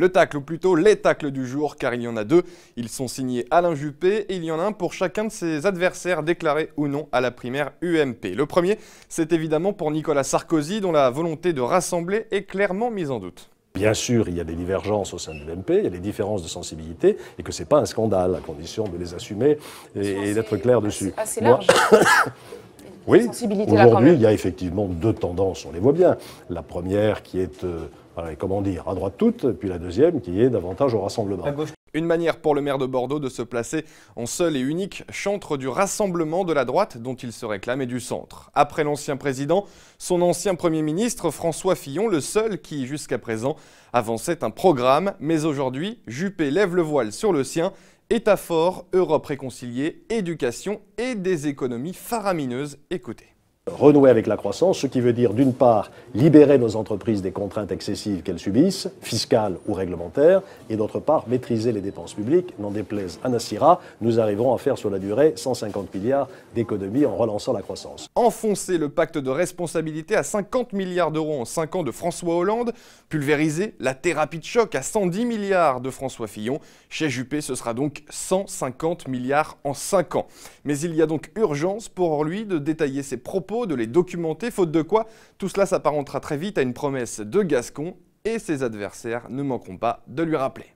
Le tacle, ou plutôt les tacles du jour, car il y en a deux. Ils sont signés Alain Juppé et il y en a un pour chacun de ses adversaires déclarés ou non à la primaire UMP. Le premier, c'est évidemment pour Nicolas Sarkozy, dont la volonté de rassembler est clairement mise en doute. Bien sûr, il y a des divergences au sein de l'UMP, il y a des différences de sensibilité, et que ce n'est pas un scandale, à condition de les assumer et d'être clair dessus. Assez large. Oui, aujourd'hui, il y a effectivement deux tendances, on les voit bien. La première qui est, comment dire, à droite toute, puis la deuxième qui est davantage au rassemblement. Une manière pour le maire de Bordeaux de se placer en seul et unique chantre du rassemblement de la droite dont il se réclame et du centre. Après l'ancien président, son ancien Premier ministre François Fillon, le seul qui, jusqu'à présent, avançait un programme. Mais aujourd'hui, Juppé lève le voile sur le sien. État fort, Europe réconciliée, éducation et des économies faramineuses. Écoutez. Renouer avec la croissance, ce qui veut dire d'une part libérer nos entreprises des contraintes excessives qu'elles subissent, fiscales ou réglementaires, et d'autre part maîtriser les dépenses publiques. N'en déplaise à Nassira, nous arriverons à faire sur la durée 150 milliards d'économies en relançant la croissance. Enfoncer le pacte de responsabilité à 50 milliards d'euros en 5 ans de François Hollande, pulvériser la thérapie de choc à 110 milliards de François Fillon. Chez Juppé, ce sera donc 150 milliards en 5 ans. Mais il y a donc urgence pour lui de détailler ses propos, de les documenter, faute de quoi tout cela s'apparentera très vite à une promesse de Gascon et ses adversaires ne manqueront pas de lui rappeler.